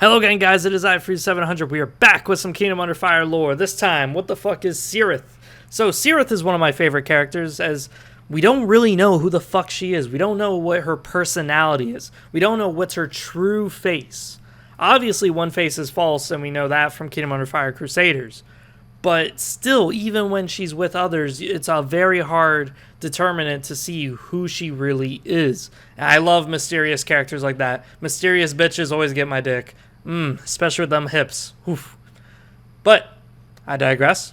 Hello again, guys. It is I-Freeze700. We are back with some Kingdom Under Fire lore. This time, what the fuck is Cirith? So, Cirith is one of my favorite characters, as we don't really know who the fuck she is. We don't know what her personality is. We don't know what's her true face. Obviously, one face is false, and we know that from Kingdom Under Fire Crusaders. But still, even when she's with others, it's a very hard determinant to see who she really is. And I love mysterious characters like that. Mysterious bitches always get my dick. Especially with them hips. Oof. But, I digress.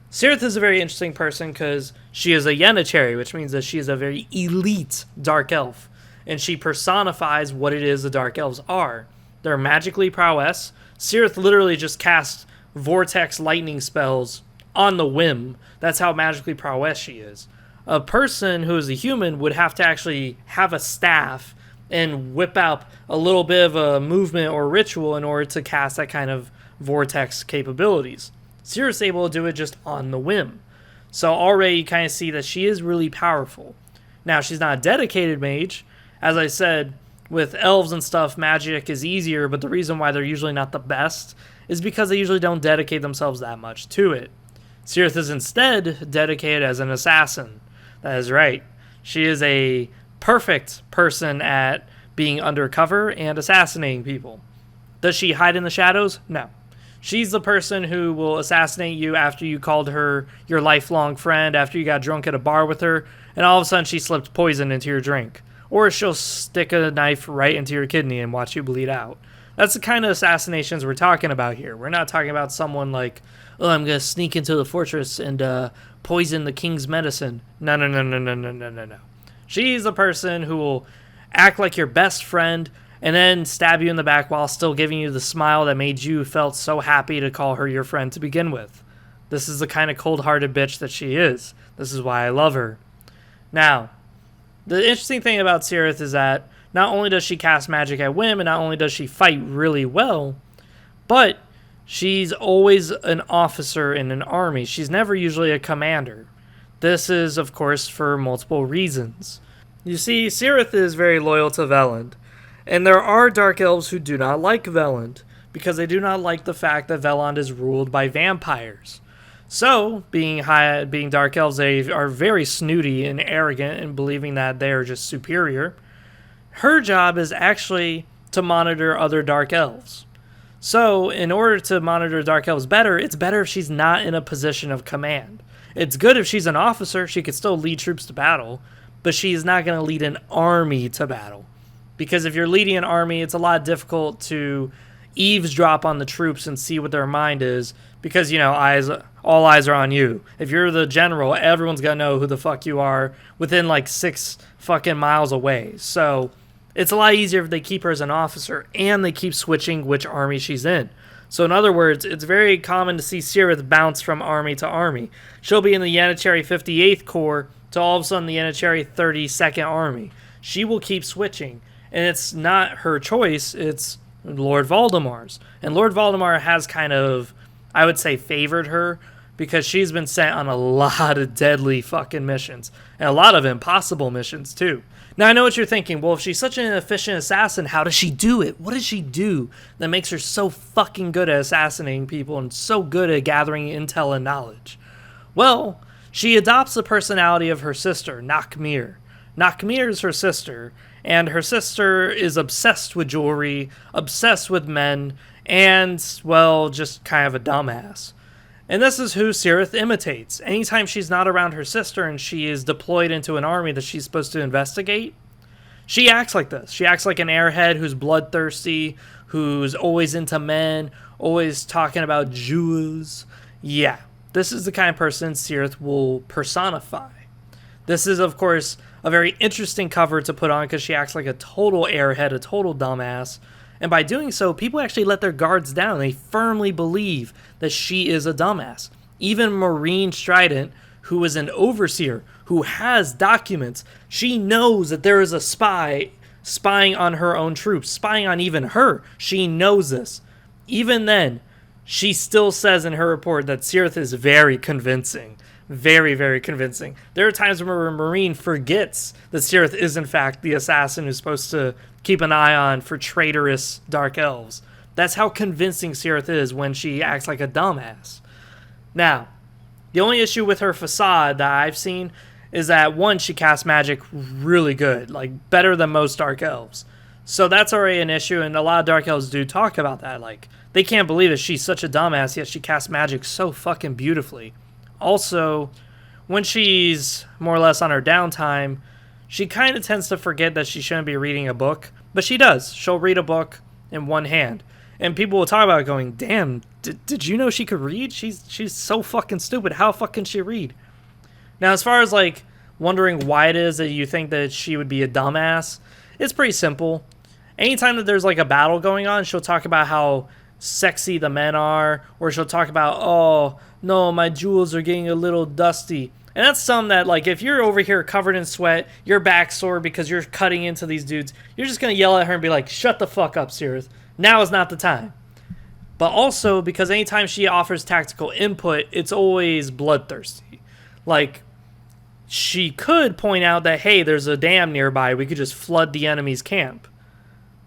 Cirith is a very interesting person because she is a Yenachary, which means that she is a very elite Dark Elf. And she personifies what it is the Dark Elves are. They're magically prowess. Cirith literally just casts vortex lightning spells on the whim. That's how magically prowess she is. A person who is a human would have to actually have a staff and whip out a little bit of a movement or ritual in order to cast that kind of vortex capabilities. Cirith's able to do it just on the whim. So already you kind of see that she is really powerful. Now, she's not a dedicated mage. As I said, with elves and stuff, magic is easier, but the reason why they're usually not the best is because they usually don't dedicate themselves that much to it. Cirith is instead dedicated as an assassin. That is right. She is a perfect person at being undercover and assassinating people. Does she hide in the shadows? No. She's the person who will assassinate you after you called her your lifelong friend, after you got drunk at a bar with her, and all of a sudden she slipped poison into your drink. Or she'll stick a knife right into your kidney and watch you bleed out. That's the kind of assassinations we're talking about here. We're not talking about someone like, oh, I'm going to sneak into the fortress and poison the king's medicine. No. She's the person who will act like your best friend and then stab you in the back while still giving you the smile that made you felt so happy to call her your friend to begin with. This is the kind of cold-hearted bitch that she is. This is why I love her. Now, the interesting thing about Cirith is that not only does she cast magic at whim, and not only does she fight really well, but she's always an officer in an army. She's never usually a commander. This is, of course, for multiple reasons. You see, Cirith is very loyal to Veland, and there are Dark Elves who do not like Veland, because they do not like the fact that Veland is ruled by vampires. So, being Dark Elves, they are very snooty and arrogant in believing that they are just superior. Her job is actually to monitor other Dark Elves. So, in order to monitor Dark Elves better, it's better if she's not in a position of command. It's good if she's an officer, she could still lead troops to battle, but she's not going to lead an army to battle. Because if you're leading an army, it's a lot difficult to eavesdrop on the troops and see what their mind is, because, you know, all eyes are on you. If you're the general, everyone's going to know who the fuck you are within like 6 fucking miles away. So it's a lot easier if they keep her as an officer and they keep switching which army she's in. So in other words, it's very common to see Cirith bounce from army to army. She'll be in the Yenachary 58th Corps to all of a sudden the Yenachary 32nd Army. She will keep switching. And it's not her choice, it's Lord Valdemar's. And Lord Valdemar has kind of, I would say, favored her because she's been sent on a lot of deadly fucking missions. And a lot of impossible missions, too. Now, I know what you're thinking. Well, if she's such an efficient assassin, how does she do it? What does she do that makes her so fucking good at assassinating people and so good at gathering intel and knowledge? Well, she adopts the personality of her sister, Nakmir. Nakmir is her sister, and her sister is obsessed with jewelry, obsessed with men, and, well, just kind of a dumbass. And this is who Cirith imitates. Anytime she's not around her sister and she is deployed into an army that she's supposed to investigate, she acts like this. She acts like an airhead who's bloodthirsty, who's always into men, always talking about jewels. Yeah, this is the kind of person Cirith will personify. This is, of course, a very interesting cover to put on because she acts like a total airhead, a total dumbass. And by doing so, people actually let their guards down. They firmly believe that she is a dumbass. Even Marine Strident, who is an overseer, who has documents, she knows that there is a spy spying on her own troops, spying on even her. She knows this. Even then, she still says in her report that Cirith is very convincing. Very, very convincing. There are times where a Marine forgets that Cirith is in fact the assassin who's supposed to keep an eye on for traitorous Dark Elves. That's how convincing Cirith is when she acts like a dumbass. Now, the only issue with her facade that I've seen is that, one, she casts magic really good, like better than most Dark Elves. So that's already an issue, and a lot of Dark Elves do talk about that. Like, they can't believe it. She's such a dumbass, yet she casts magic so fucking beautifully. Also, when she's more or less on her downtime, she kind of tends to forget that she shouldn't be reading a book, but she does. She'll read a book in one hand. And people will talk about it going, damn, did you know she could read? She's so fucking stupid. How fucking can she read? Now, as far as, like, wondering why it is that you think that she would be a dumbass, it's pretty simple. Anytime that there's, like, a battle going on, she'll talk about how sexy the men are, or she'll talk about, oh, no, my jewels are getting a little dusty. And that's something that, like, if you're over here covered in sweat, your back's sore because you're cutting into these dudes, you're just going to yell at her and be like, shut the fuck up, Cirith. Now is not the time. But also, because anytime she offers tactical input, it's always bloodthirsty. Like, she could point out that, hey, there's a dam nearby, we could just flood the enemy's camp.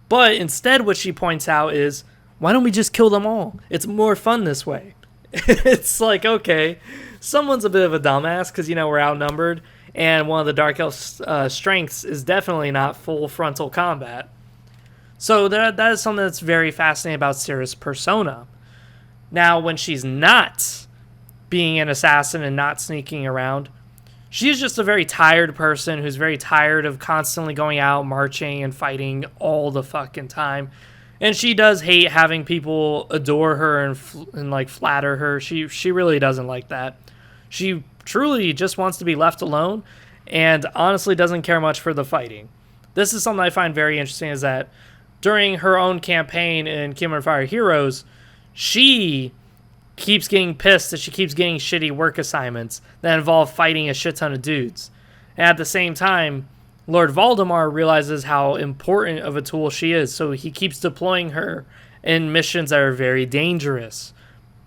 But instead what she points out is, why don't we just kill them all? It's more fun this way. It's like, okay, someone's a bit of a dumbass because, you know, we're outnumbered, and one of the Dark Elf's strengths is definitely not full frontal combat. So that is something that's very fascinating about Cirith's persona. Now, when she's not being an assassin and not sneaking around, she's just a very tired person who's very tired of constantly going out, marching, and fighting all the fucking time. And she does hate having people adore her and like flatter her. She really doesn't like that. She truly just wants to be left alone and honestly doesn't care much for the fighting. This is something I find very interesting, is that during her own campaign in Kingdom of Fire Heroes, she keeps getting pissed that she keeps getting shitty work assignments that involve fighting a shit ton of dudes. And at the same time, Lord Valdemar realizes how important of a tool she is, so he keeps deploying her in missions that are very dangerous.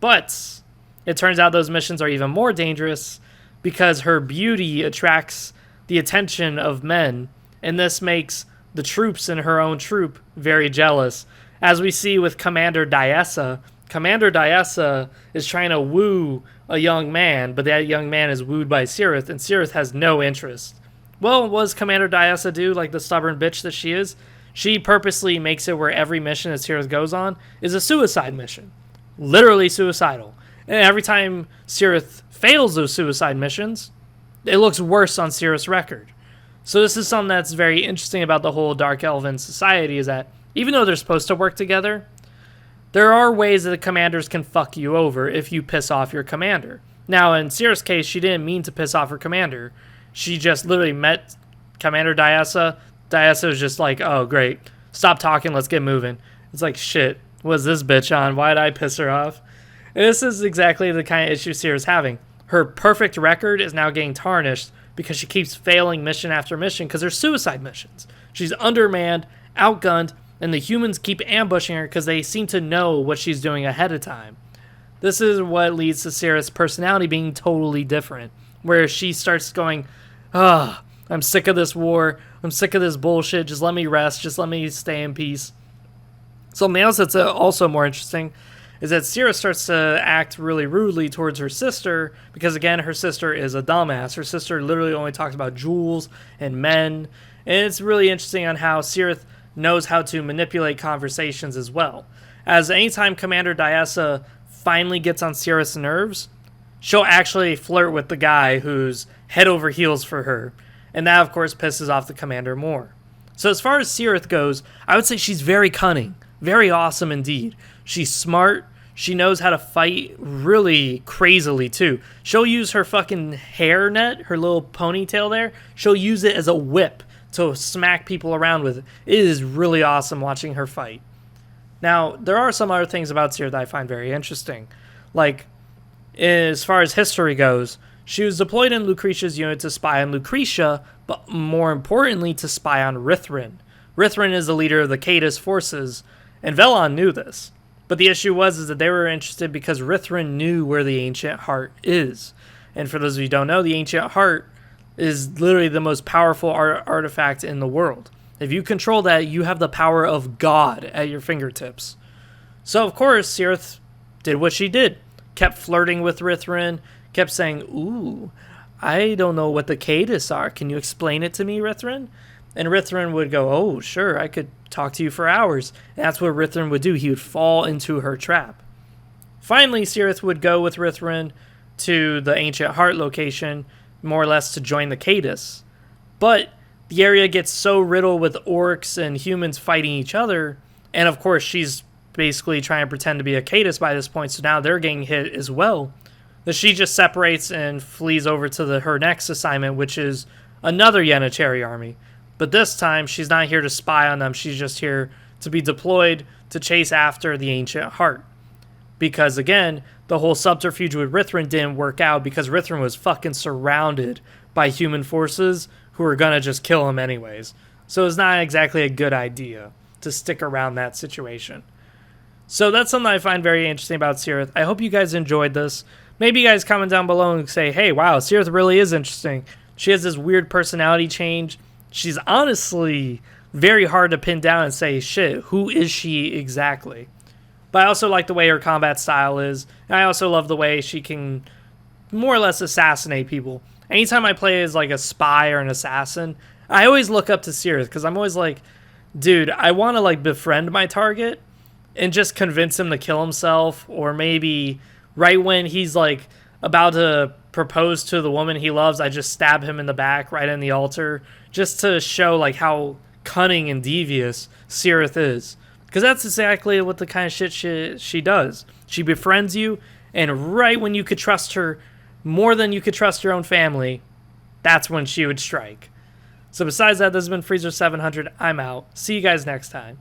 But it turns out those missions are even more dangerous because her beauty attracts the attention of men, and this makes the troops in her own troop very jealous. As we see with Commander Diessa, Commander Diessa is trying to woo a young man, but that young man is wooed by Cirith, and Cirith has no interest. Well, what does Commander Diessa do, like the stubborn bitch that she is? She purposely makes it where every mission that Cirith goes on is a suicide mission. Literally suicidal. And every time Cirith fails those suicide missions, it looks worse on Cirith's record. So this is something that's very interesting about the whole Dark Elven society, is that even though they're supposed to work together, there are ways that the commanders can fuck you over if you piss off your commander. Now, in Cirith's case, she didn't mean to piss off her commander. She just literally met Commander Diessa. Diessa was just like, oh, great. Stop talking, let's get moving. It's like, shit, what's this bitch on? Why did I piss her off? And this is exactly the kind of issue Cirith's having. Her perfect record is now getting tarnished because she keeps failing mission after mission because they're suicide missions. She's undermanned, outgunned, and the humans keep ambushing her because they seem to know what she's doing ahead of time. This is what leads to Cirith's personality being totally different, where she starts going, I'm sick of this war, I'm sick of this bullshit, just let me rest, just let me stay in peace. Something else that's also more interesting is that Cirith starts to act really rudely towards her sister, because again, her sister is a dumbass. Her sister literally only talks about jewels and men, and it's really interesting on how Cirith knows how to manipulate conversations as well. As anytime Commander Diessa finally gets on Cirith's nerves, she'll actually flirt with the guy who's head over heels for her, and that of course pisses off the commander more. So as far as Cirith goes, I would say she's very cunning, very awesome indeed. She's smart. She knows how to fight really crazily, too. She'll use her fucking hair net, her little ponytail there. She'll use it as a whip to smack people around with. It is really awesome watching her fight. Now, there are some other things about Cirith that I find very interesting. Like, as far as history goes, she was deployed in Lucretia's unit to spy on Lucretia, but more importantly, to spy on Rithrin. Rithrin is the leader of the Cadus forces, and Velon knew this. But the issue was that they were interested because Rithrin knew where the Ancient Heart is. And for those of you who don't know, the Ancient Heart is literally the most powerful artifact in the world. If you control that, you have the power of God at your fingertips. So, of course, Cirith did what she did. Kept flirting with Rithrin, kept saying, ooh, I don't know what the Cadis are. Can you explain it to me, Rithrin? And Rithrin would go, oh, sure, I could talk to you for hours. And that's what Rithrin would do. He would fall into her trap. Finally, Cirith would go with Rithrin to the Ancient Heart location, more or less to join the Cadis. But the area gets so riddled with orcs and humans fighting each other, and of course she's basically trying to pretend to be a Cadis by this point, so now they're getting hit as well, that she just separates and flees over to her next assignment, which is another Yenacheri army. But this time, she's not here to spy on them, she's just here to be deployed to chase after the Ancient Heart. Because again, the whole subterfuge with Rithrin didn't work out because Rithrin was fucking surrounded by human forces who were gonna just kill him anyways. So it's not exactly a good idea to stick around that situation. So that's something I find very interesting about Cirith. I hope you guys enjoyed this. Maybe you guys comment down below and say, hey, wow, Cirith really is interesting. She has this weird personality change. She's honestly very hard to pin down and say, shit, who is she exactly? But I also like the way her combat style is. And I also love the way she can more or less assassinate people. Anytime I play as like a spy or an assassin, I always look up to Cirith because I'm always like, dude, I want to like befriend my target and just convince him to kill himself, or maybe right when he's like about to propose to the woman he loves, I just stab him in the back right in the altar, just to show like how cunning and devious Cirith is. Because that's exactly what the kind of shit she does. She befriends you, and right when you could trust her more than you could trust your own family, that's when she would strike. So besides that, this has been Freezer 700. I'm out. See you guys next time.